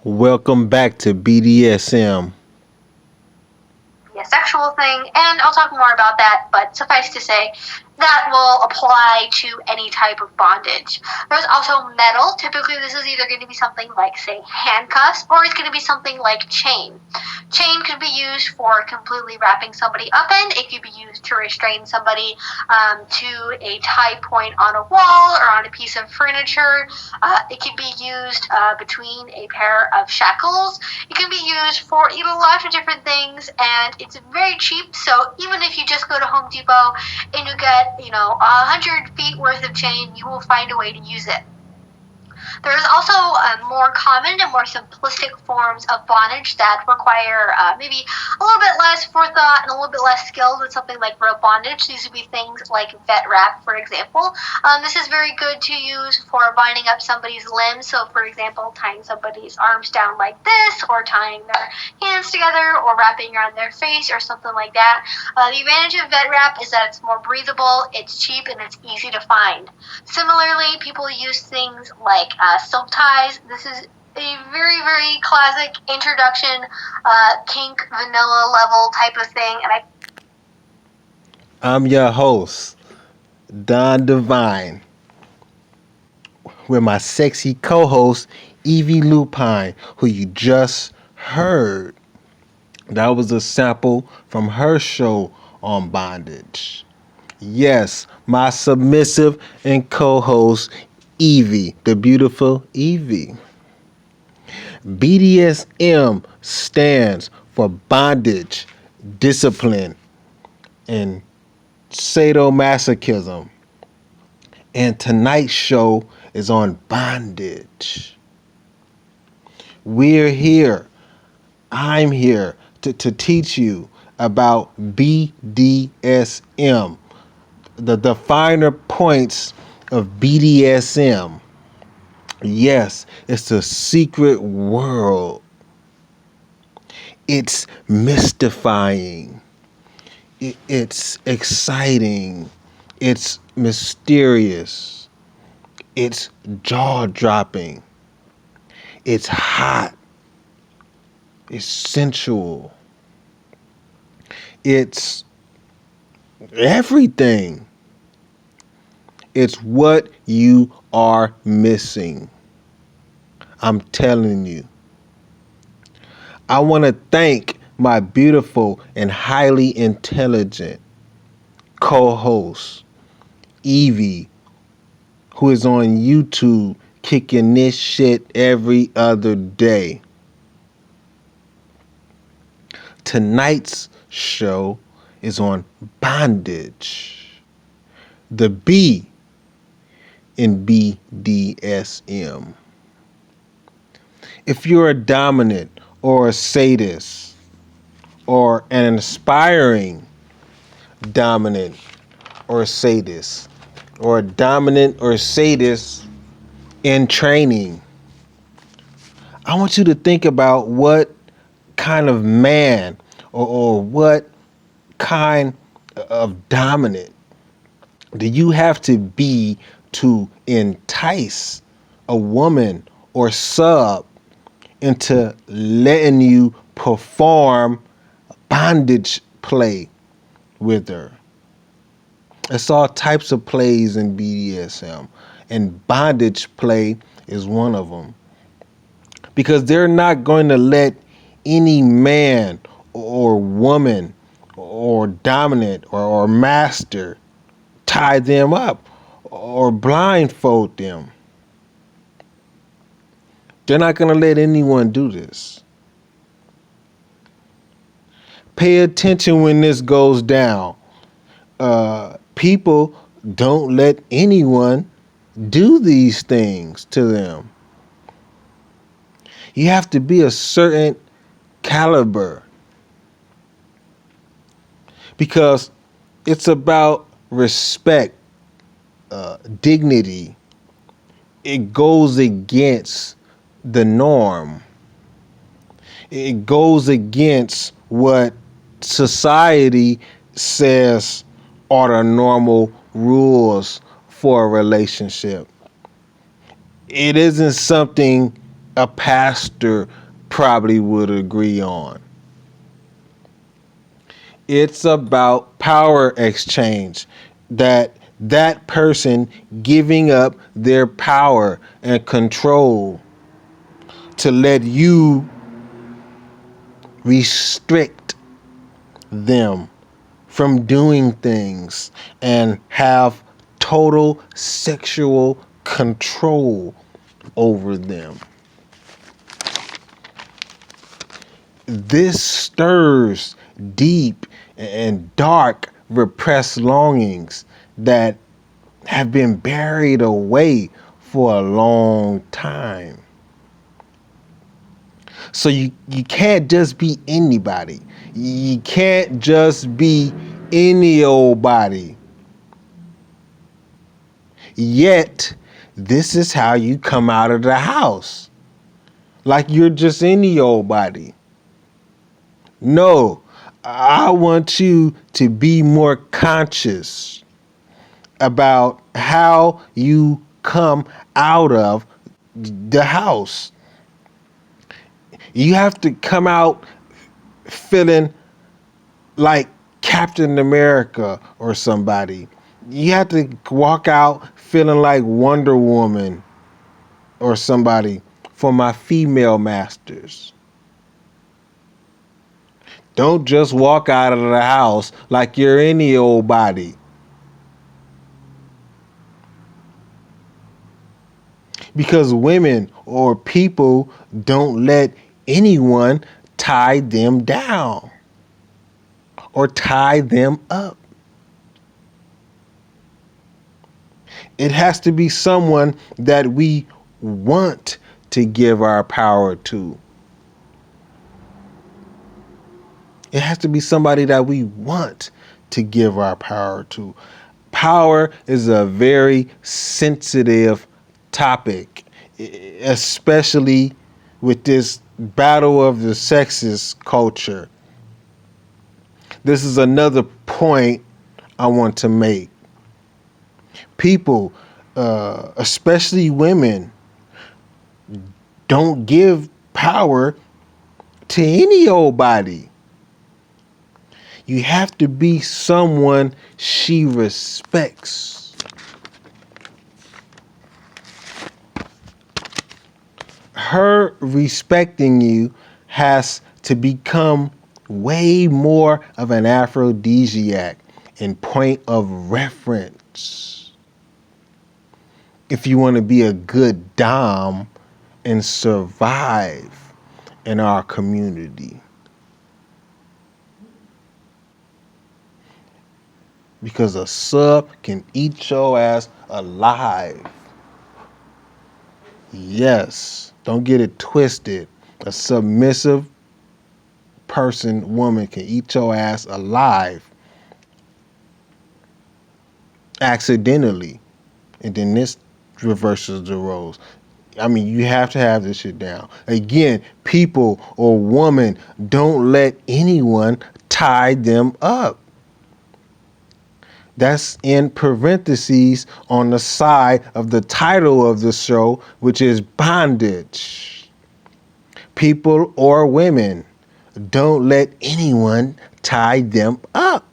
Welcome back to BDSM. Be a sexual thing, and I'll talk more about that, but suffice to say, that will apply to any type of bondage. There's also metal. Typically, this is either going to be something like, say, handcuffs, or it's going to be something like chain. Chain could be used for completely wrapping somebody up in. It could be used to restrain somebody to a tie point on a wall or on a piece of furniture. It can be used between a pair of shackles. It can be used for lots of different things, and it's very cheap. So even if you just go to Home Depot and you get 100 feet worth of chain, you will find a way to use it. There's also more common and more simplistic forms of bondage that require maybe a little bit less forethought and a little bit less skill than something like rope bondage. These would be things like vet wrap, for example. This is very good to use for binding up somebody's limbs. So, for example, tying somebody's arms down like this, or tying their hands together, or wrapping around their face, or something like that. The advantage of vet wrap is that it's more breathable, it's cheap, and it's easy to find. Similarly, people use things like silk ties. This is a very, very classic introduction, kink, vanilla level type of thing. And I'm your host, Don Divine, with my sexy co-host, Evie Lupine, who you just heard. That was a sample from her show on Bondage. Yes, my submissive and co-host, Evie, the beautiful Evie. BDSM stands for bondage, discipline, and sadomasochism. And tonight's show is on bondage. We're here. I'm here to teach you about BDSM, the finer points of BDSM. Yes, it's a secret world. It's mystifying. It's exciting. It's mysterious. It's jaw-dropping. It's hot. It's sensual. It's everything. It's what you are missing. I'm telling you. I want to thank my beautiful and highly intelligent co-host, Evie, who is on YouTube kicking this shit every other day. Tonight's show is on bondage. The B in BDSM. If you're a dominant or a sadist or an aspiring dominant or sadist or a dominant or sadist in training, I want you to think about what kind of man or what kind of dominant do you have to be to entice a woman or sub into letting you perform bondage play with her? It's all types of plays in BDSM, and bondage play is one of them. Because they're not going to let any man or woman or dominant or master tie them up or blindfold them. They're not going to let anyone do this. Pay attention when this goes down. People don't let anyone do these things to them. You have to be a certain caliber, because it's about respect, dignity. It goes against the norm. It goes against what society says are the normal rules for a relationship. It isn't something a pastor probably would agree on. It's about power exchange, that person giving up their power and control to let you restrict them from doing things and have total sexual control over them. This stirs deep and dark repressed longings that have been buried away for a long time. So you can't just be anybody. You can't just be any old body. Yet, this is how you come out of the house. Like you're just any old body. No, I want you to be more conscious about how you come out of the house. You have to come out feeling like Captain America or somebody. You have to walk out feeling like Wonder Woman or somebody for my female masters. Don't just walk out of the house like you're any old body. Because women or people don't let anyone tie them down or tie them up. It has to be someone that we want to give our power to. It has to be somebody that we want to give our power to. Power is a very sensitive topic, especially with this battle of the sexes culture. This is another point I want to make. People, especially women, don't give power to any old body. You have to be someone she respects. Her respecting you has to become way more of an aphrodisiac in point of reference. If you want to be a good dom and survive in our community. Because a sub can eat your ass alive. Yes, don't get it twisted. A submissive woman can eat your ass alive. Accidentally. And then this reverses the roles. I mean, you have to have this shit down. Again, people or woman, don't let anyone tie them up. That's in parentheses on the side of the title of the show, which is Bondage. People or women, don't let anyone tie them up.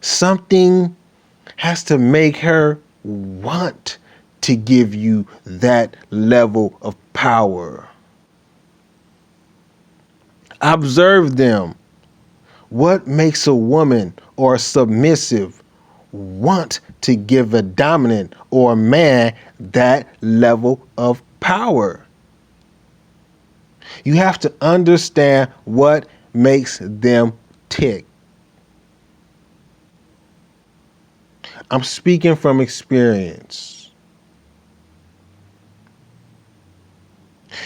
Something has to make her want to give you that level of power. Observe them. What makes a woman or a submissive want to give a dominant or a man that level of power? You have to understand what makes them tick. I'm speaking from experience.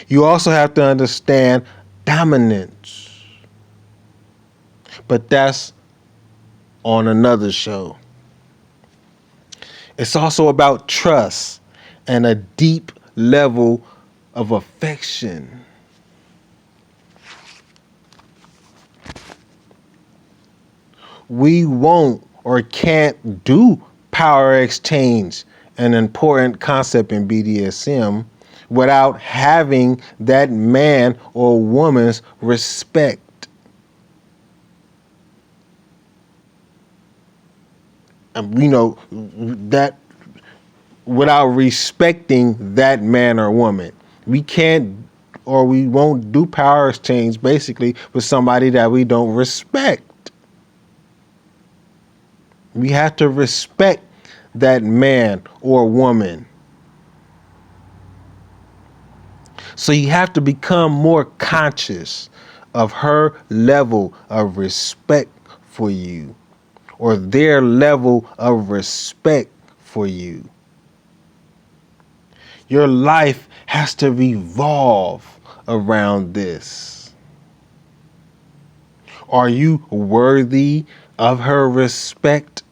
You also have to understand dominance. But that's on another show. It's also about trust and a deep level of affection. We won't or can't do power exchange an important concept in BDSM without having that man or woman's respect. That without respecting that man or woman. We can't or we won't do power exchange basically with somebody that we don't respect. We have to respect that man or woman. So you have to become more conscious of her level of respect for you or their level of respect for you. Your life has to revolve around this. Are you worthy of her respect?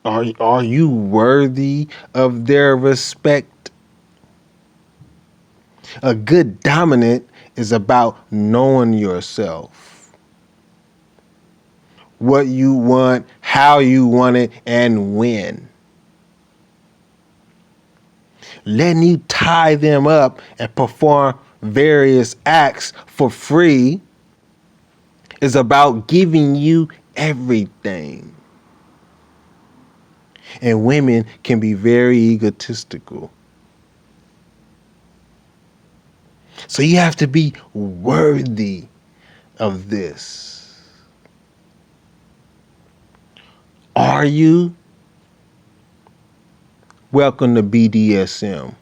Are you worthy of their respect? A good dominant is about knowing yourself. What you want, how you want it, and when. Letting you tie them up and perform various acts for free is about giving you everything. And women can be very egotistical. So you have to be worthy of this. Are you? Welcome to BDSM.